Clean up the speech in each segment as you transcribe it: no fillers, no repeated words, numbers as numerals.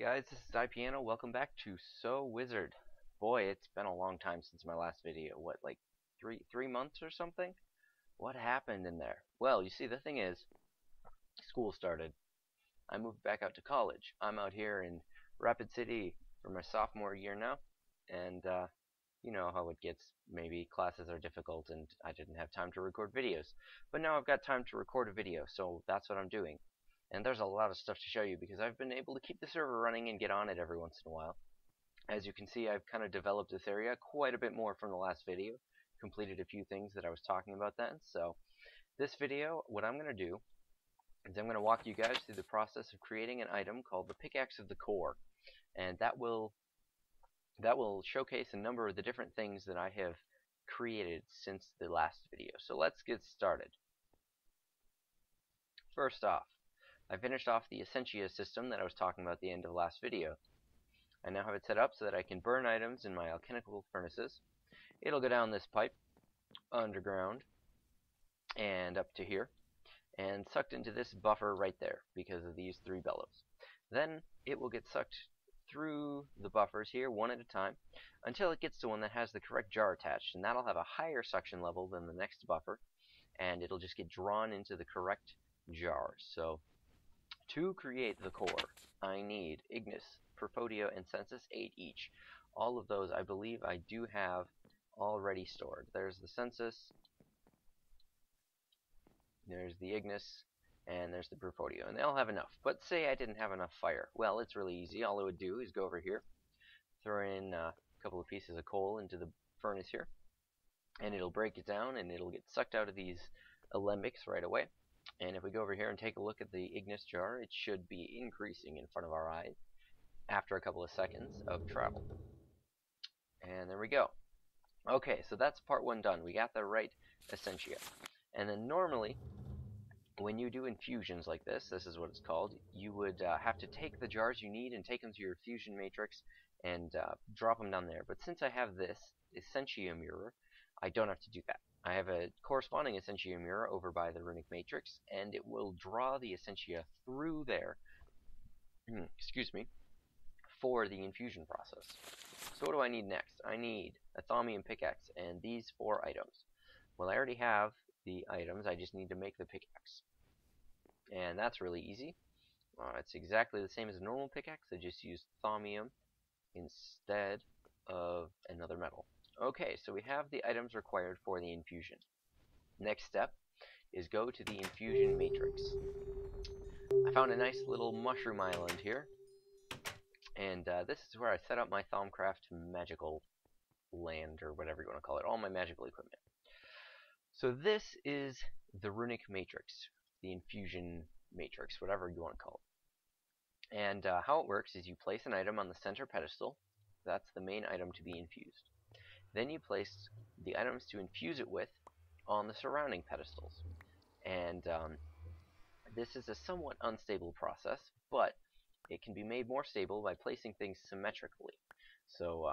Guys, this is iPiano. Welcome back to So Wizard. Boy, it's been a long time since my last video. What, like three months or something? What happened in there? Well, you see, the thing is, school started. I moved back out to college. I'm out here in Rapid City for my sophomore year now, and you know how it gets. Maybe classes are difficult, and I didn't have time to record videos. But now I've got time to record a video, so that's what I'm doing. And there's a lot of stuff to show you because I've been able to keep the server running and get on it every once in a while. As you can see, I've kind of developed this area quite a bit more from the last video. Completed a few things that I was talking about then. So this video, what I'm going to do is I'm going to walk you guys through the process of creating an item called the Pickaxe of the Core. And that will showcase a number of the different things that I have created since the last video. So let's get started. First off, I finished off the Essentia system that I was talking about at the end of the last video. I now have it set up so that I can burn items in my alchemical furnaces. It'll go down this pipe, underground, and up to here, and sucked into this buffer right there because of these three bellows. Then it will get sucked through the buffers here one at a time until it gets to one that has the correct jar attached, and that'll have a higher suction level than the next buffer, and it'll just get drawn into the correct jar. So to create the core, I need Ignis, Perfodio, and Census 8 each. All of those I believe I do have already stored. There's the Census, there's the Ignis, and there's the Perfodio, and they'll have enough. But say I didn't have enough fire. Well, it's really easy. All I would do is go over here, throw in a couple of pieces of coal into the furnace here, and it'll break it down, and it'll get sucked out of these alembics right away. And if we go over here and take a look at the Ignis jar, it should be increasing in front of our eyes after a couple of seconds of travel. And there we go. Okay, so that's part one done. We got the right Essentia. And then normally, when you do infusions like this is what it's called, you would have to take the jars you need and take them to your Infusion Matrix and drop them down there. But since I have this Essentia mirror, I don't have to do that. I have a corresponding Essentia mirror over by the Runic Matrix, and it will draw the Essentia through there, excuse me, for the infusion process. So what do I need next? I need a Thaumium pickaxe and these 4 items. Well, I already have the items, I just need to make the pickaxe. And that's really easy. It's exactly the same as a normal pickaxe, I just use Thaumium instead of another metal. Okay, so we have the items required for the infusion. Next step is go to the Infusion Matrix. I found a nice little mushroom island here, and this is where I set up my Thaumcraft magical land, or whatever you want to call it, all my magical equipment. So this is the Runic Matrix, the Infusion Matrix, whatever you want to call it. And how it works is you place an item on the center pedestal. That's the main item to be infused. Then you place the items to infuse it with on the surrounding pedestals. And this is a somewhat unstable process, but it can be made more stable by placing things symmetrically. So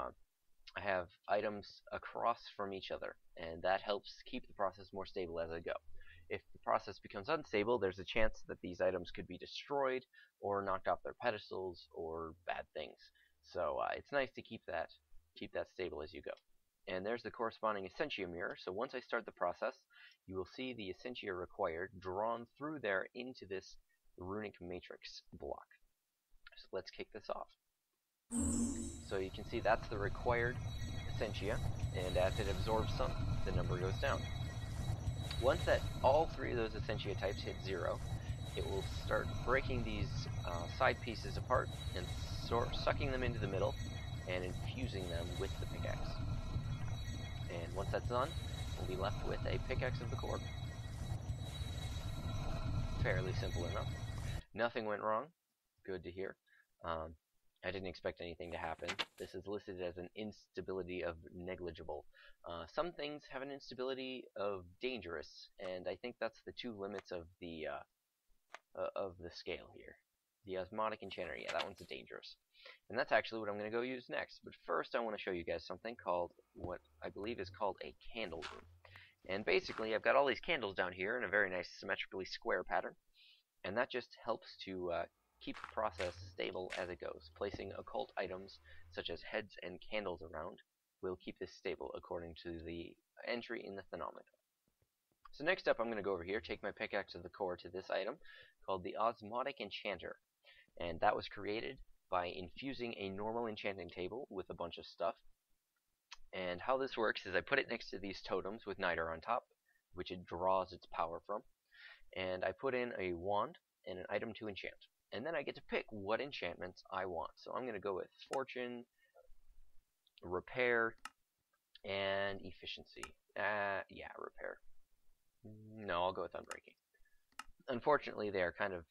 I have items across from each other, and that helps keep the process more stable as I go. If the process becomes unstable, there's a chance that these items could be destroyed or knocked off their pedestals or bad things. So it's nice to keep that stable as you go. And there's the corresponding Essentia mirror. So once I start the process, you will see the Essentia required drawn through there into this Runic Matrix block. So let's kick this off. So you can see that's the required Essentia, and as it absorbs some, the number goes down. Once that all 3 of those Essentia types hit 0, it will start breaking these side pieces apart and sucking them into the middle and infusing them with the pickaxe. And once that's done, we'll be left with a Pickaxe of the Core. Fairly simple enough. Nothing went wrong. Good to hear. I didn't expect anything to happen. This is listed as an instability of negligible. Some things have an instability of dangerous, and I think that's the 2 limits of the scale here. The Osmotic Enchanter, yeah, that one's a dangerous. And that's actually what I'm going to go use next. But first I want to show you guys something called, what I believe is called a candle room. And basically I've got all these candles down here in a very nice symmetrically square pattern. And that just helps to keep the process stable as it goes. Placing occult items such as heads and candles around will keep this stable according to the entry in the Phenomenon. So next up, I'm going to go over here, take my pickaxe of the core to this item called the Osmotic Enchanter, and that was created by infusing a normal enchanting table with a bunch of stuff. And how this works is I put it next to these totems with Niter on top, which it draws its power from, and I put in a wand and an item to enchant. And then I get to pick what enchantments I want. So I'm going to go with Fortune, Repair, and Efficiency. Yeah, Repair. No, I'll go with Unbreaking. Unfortunately, they are kind of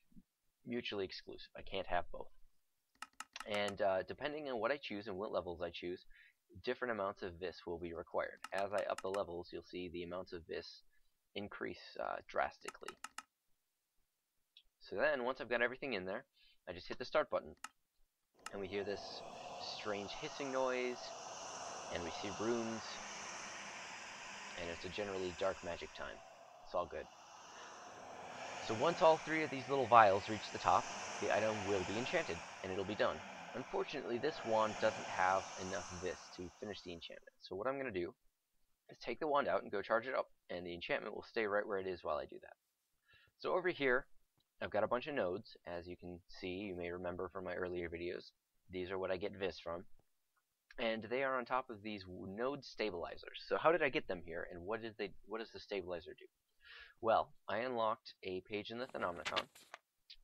mutually exclusive. I can't have both. And depending on what I choose and what levels I choose, different amounts of Vis will be required. As I up the levels, you'll see the amounts of Vis increase drastically. So then, once I've got everything in there, I just hit the start button. And we hear this strange hissing noise, and we see runes, and it's a generally dark magic time. It's all good. So once all three of these little vials reach the top, the item will be enchanted, and it'll be done. Unfortunately, this wand doesn't have enough Vis to finish the enchantment. So what I'm going to do is take the wand out and go charge it up, and the enchantment will stay right where it is while I do that. So over here, I've got a bunch of nodes. As you can see, you may remember from my earlier videos, these are what I get Vis from. And they are on top of these node stabilizers. So how did I get them here, and what does the stabilizer do? Well, I unlocked a page in the Phenomenon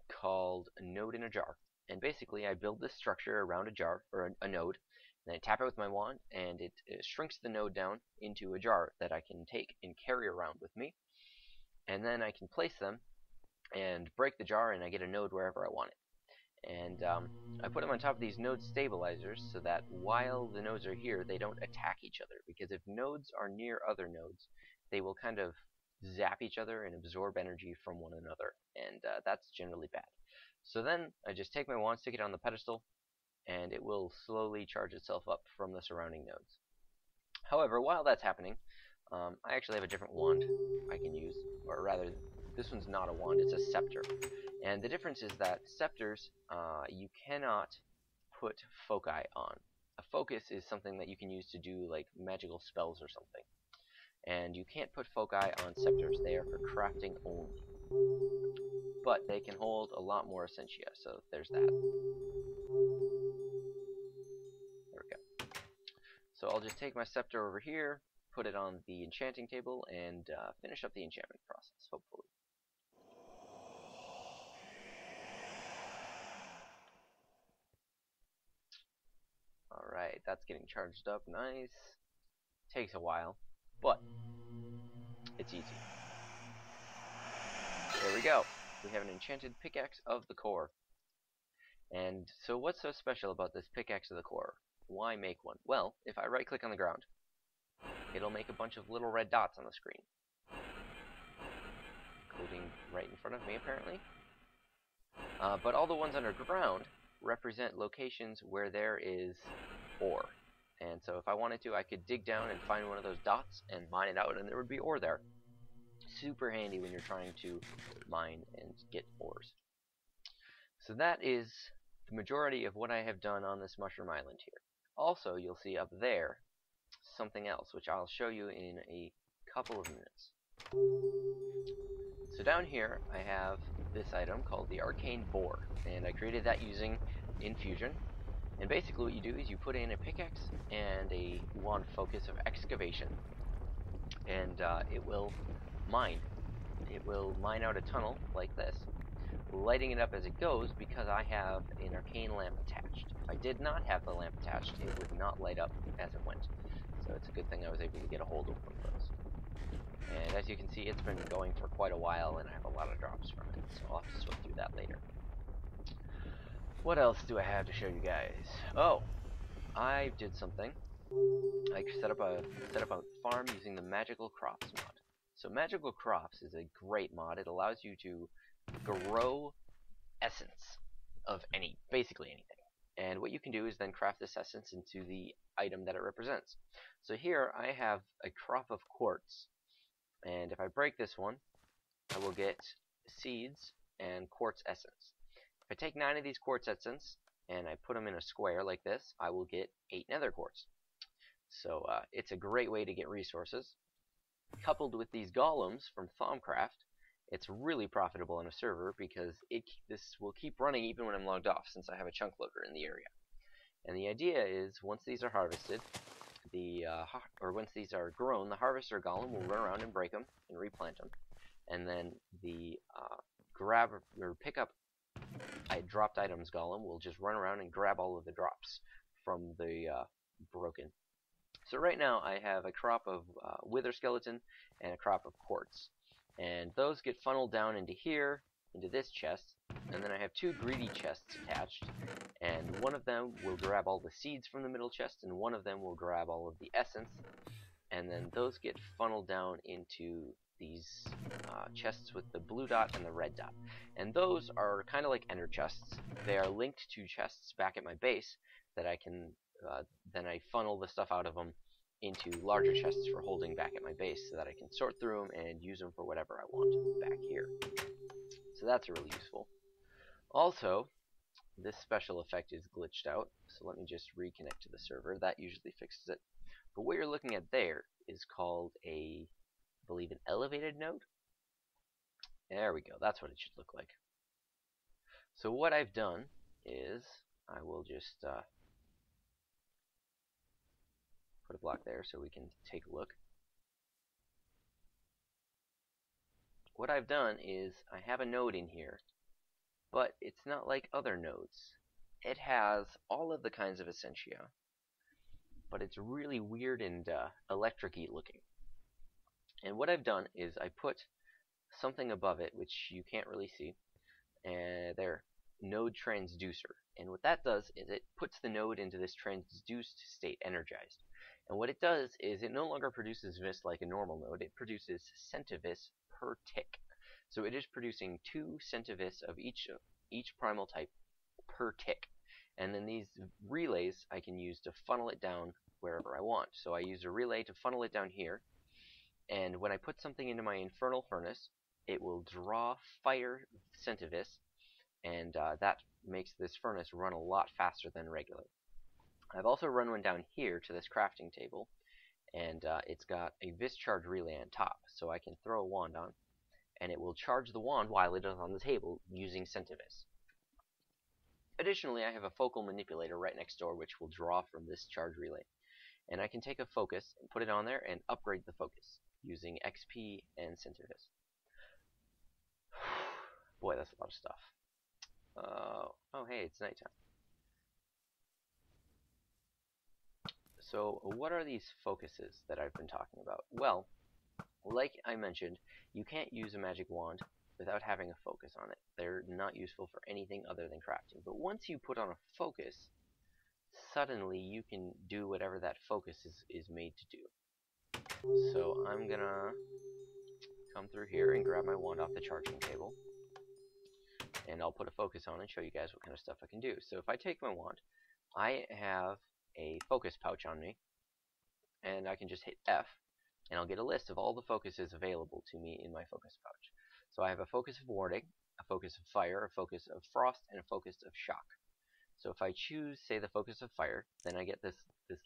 called Node in a Jar. And basically, I build this structure around a jar, or a node, and I tap it with my wand, and it shrinks the node down into a jar that I can take and carry around with me. And then I can place them and break the jar, and I get a node wherever I want it. And I put them on top of these node stabilizers so that while the nodes are here, they don't attack each other. Because if nodes are near other nodes, they will kind of zap each other and absorb energy from one another, and that's generally bad. So then I just take my wand, stick it on the pedestal, and it will slowly charge itself up from the surrounding nodes. However, while that's happening, I actually have a different wand I can use, or rather, this one's not a wand, it's a scepter. And the difference is that scepters, you cannot put foci on. A focus is something that you can use to do like magical spells or something. And you can't put foci on scepters, they are for crafting only. But they can hold a lot more essentia, so there's that. There we go. So I'll just take my scepter over here, put it on the enchanting table, and finish up the enchantment process, hopefully. Alright, that's getting charged up, nice. Takes a while, but it's easy. There we go. We have an enchanted pickaxe of the core. And so what's so special about this pickaxe of the core? Why make one? Well, if I right click on the ground, it'll make a bunch of little red dots on the screen. Including right in front of me, apparently. But all the ones underground represent locations where there is ore. And so if I wanted to, I could dig down and find one of those dots and mine it out, and there would be ore there. Super handy when you're trying to mine and get ores. So that is the majority of what I have done on this Mushroom Island here. Also, you'll see up there something else, which I'll show you in a couple of minutes. So down here, I have this item called the Arcane Boar, and I created that using Infusion. And basically what you do is you put in a pickaxe and a wand focus of excavation, and it will mine. It will mine out a tunnel like this, lighting it up as it goes because I have an arcane lamp attached. If I did not have the lamp attached, it would not light up as it went. So it's a good thing I was able to get a hold of one of those. And as you can see, it's been going for quite a while, and I have a lot of drops from it, so I'll have to sort through that later. What else do I have to show you guys? Oh, I did something. I set up a farm using the Magical Crops mod. So Magical Crops is a great mod. It allows you to grow essence of basically anything. And what you can do is then craft this essence into the item that it represents. So here I have a crop of quartz, and if I break this one, I will get seeds and quartz essence. If I take 9 of these quartz essence and I put them in a square like this, I will get 8 nether quartz. So it's a great way to get resources. Coupled with these golems from Thaumcraft, it's really profitable on a server because this will keep running even when I'm logged off, since I have a chunk loader in the area. And the idea is, once these are harvested, once these are grown, the harvester golem will run around and break them and replant them, and then the grab or pick up dropped items golem will just run around and grab all of the drops from the broken. So right now I have a crop of wither skeleton and a crop of quartz, and those get funneled down into here, into this chest, and then I have 2 greedy chests attached, and one of them will grab all the seeds from the middle chest, and one of them will grab all of the essence, and then those get funneled down into these chests with the blue dot and the red dot. And those are kind of like ender chests. They are linked to chests back at my base that I can then I funnel the stuff out of them into larger chests for holding back at my base, so that I can sort through them and use them for whatever I want back here. So that's really useful. Also, this special effect is glitched out, so let me just reconnect to the server. That usually fixes it. But what you're looking at there is called I believe an elevated node. There we go, that's what it should look like. So what I've done is, I will just put a block there so we can take a look. What I've done is, I have a node in here, but it's not like other nodes. It has all of the kinds of essentia, but it's really weird and electric-y looking. And what I've done is I put something above it, which you can't really see, and there, node transducer. And what that does is it puts the node into this transduced state, energized. And what it does is it no longer produces vis like a normal node, it produces centivis per tick. So it is producing 2 centivis of each primal type per tick. And then these relays I can use to funnel it down wherever I want. So I use a relay to funnel it down here, and when I put something into my infernal furnace, it will draw fire centivis, and that makes this furnace run a lot faster than regular. I've also run one down here to this crafting table, and it's got a vis charge relay on top, so I can throw a wand on, and it will charge the wand while it is on the table using centivis. Additionally, I have a focal manipulator right next door which will draw from this charge relay, and I can take a focus and put it on there and upgrade the focus using XP and centivis. Boy, that's a lot of stuff. Oh hey, it's nighttime. So what are these focuses that I've been talking about? Well, like I mentioned, you can't use a magic wand without having a focus on it. They're not useful for anything other than crafting. But once you put on a focus, suddenly you can do whatever that focus is made to do. So I'm gonna come through here and grab my wand off the charging table, and I'll put a focus on and show you guys what kind of stuff I can do. So if I take my wand, I have a focus pouch on me, and I can just hit F, and I'll get a list of all the focuses available to me in my focus pouch. So I have a focus of warding, a focus of fire, a focus of frost, and a focus of shock. So if I choose, say, the focus of fire, then I get this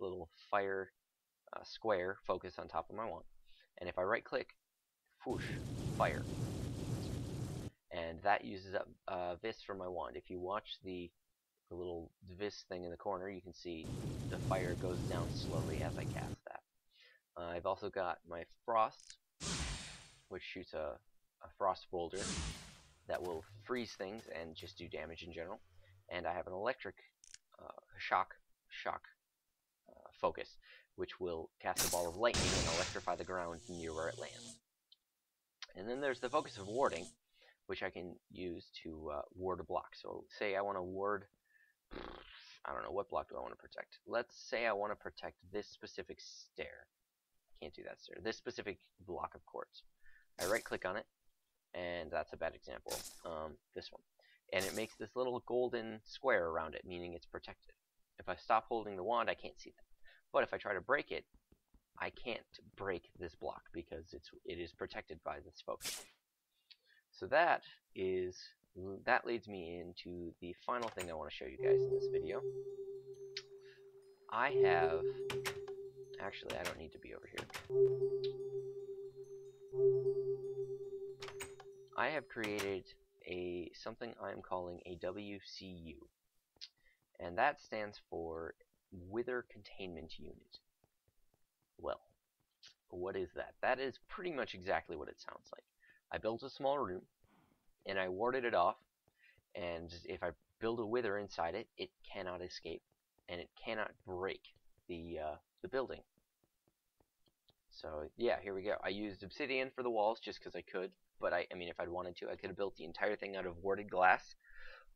little fire square focus on top of my wand. And if I right click, whoosh, fire. And that uses up vis from my wand. If you watch the little vis thing in the corner, you can see the fire goes down slowly as I cast that. I've also got my frost, which shoots a frost boulder that will freeze things and just do damage in general. And I have an electric shock focus, which will cast a ball of lightning and electrify the ground near where it lands. And then there's the focus of warding, which I can use to ward a block. So say I want to ward, I don't know, what block do I want to protect? Let's say I want to protect this specific stair. Can't do that stair. This specific block of quartz. I right click on it, and that's a bad example. This one. And it makes this little golden square around it, meaning it's protected. If I stop holding the wand, I can't see that. But if I try to break it, I can't break this block because it is protected by this focus. So that is that leads me into the final thing I want to show you guys in this video. I have... Actually, I don't need to be over here. I have created something I'm calling a WCU. And that stands for Wither Containment Unit. Well, what is that? That is pretty much exactly what it sounds like. I built a small room, and I warded it off, and if I build a wither inside it, it cannot escape, and it cannot break the building. So yeah, here we go. I used obsidian for the walls just because I could, but I mean, if I'd wanted to, I could have built the entire thing out of warded glass,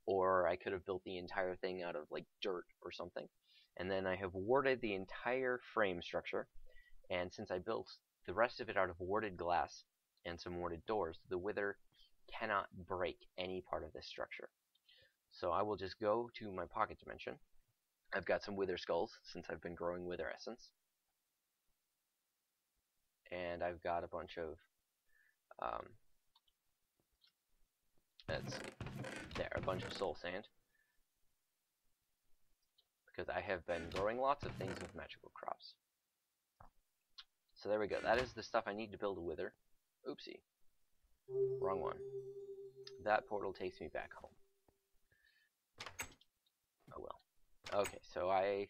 or I could have built the entire thing out of like dirt or something. And then I have warded the entire frame structure, and since I built the rest of it out of warded glass and some warded doors, the wither cannot break any part of this structure. So I will just go to my pocket dimension. I've got some wither skulls since I've been growing wither essence. And I've got a bunch of, let's see, there, a bunch of soul sand. Because I have been growing lots of things with magical crops. So there we go, that is the stuff I need to build a wither. Oopsie. Wrong one. That portal takes me back home. Oh well. Okay, so I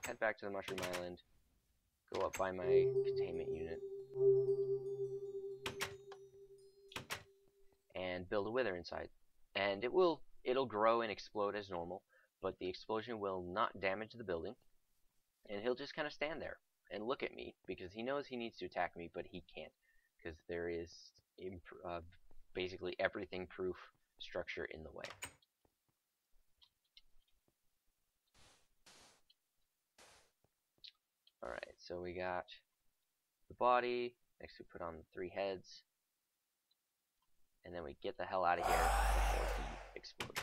head back to the Mushroom Island, go up by my containment unit, and build a wither inside. And it'll grow and explode as normal, but the explosion will not damage the building, and he'll just kind of stand there and look at me, because he knows he needs to attack me, but he can't, because there is basically everything proof structure in the way. Alright, so we got the body, next we put on the 3 heads, and then we get the hell out of here before he explodes.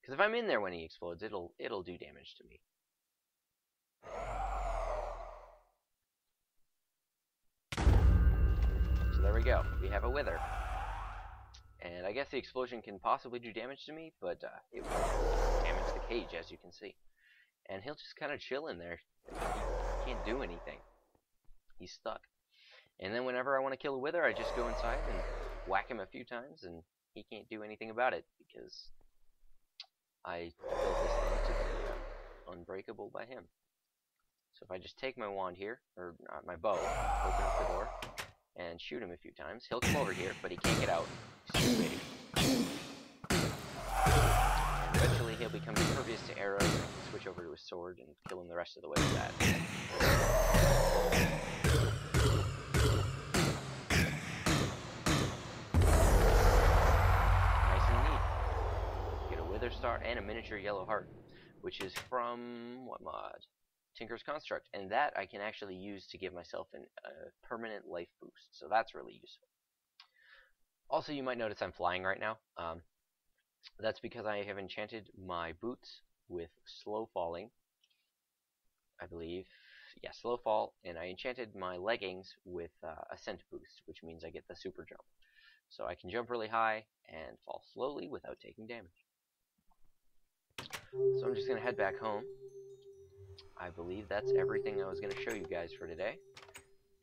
Because if I'm in there when he explodes, it'll do damage to me. So there we go. We have a wither. And I guess the explosion can possibly do damage to me, but it will damage the cage, as you can see. And he'll just kind of chill in there. He can't do anything. He's stuck. And then whenever I want to kill a wither, I just go inside and whack him a few times, and he can't do anything about it, because I built this thing to be unbreakable by him. So if I just take my wand here, or my bow, open up the door, and shoot him a few times, he'll come over here, but he can't get out. He's too big. Eventually he'll become impervious to arrows, and I can switch over to his sword and kill him the rest of the way with that. Nice and neat. Get a wither star and a miniature yellow heart, which is from, what mod? Tinker's Construct, and that I can actually use to give myself a permanent life boost, so that's really useful. Also, you might notice I'm flying right now. That's because I have enchanted my boots with slow falling, I believe. Yeah, slow fall, and I enchanted my leggings with ascent boost, which means I get the super jump. So I can jump really high and fall slowly without taking damage. So I'm just going to head back home. I believe that's everything I was going to show you guys for today.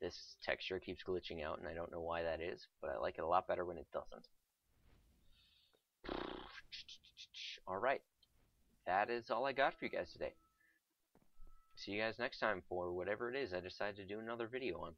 This texture keeps glitching out, and I don't know why that is, but I like it a lot better when it doesn't. Alright, that is all I got for you guys today. See you guys next time for whatever it is I decide to do another video on.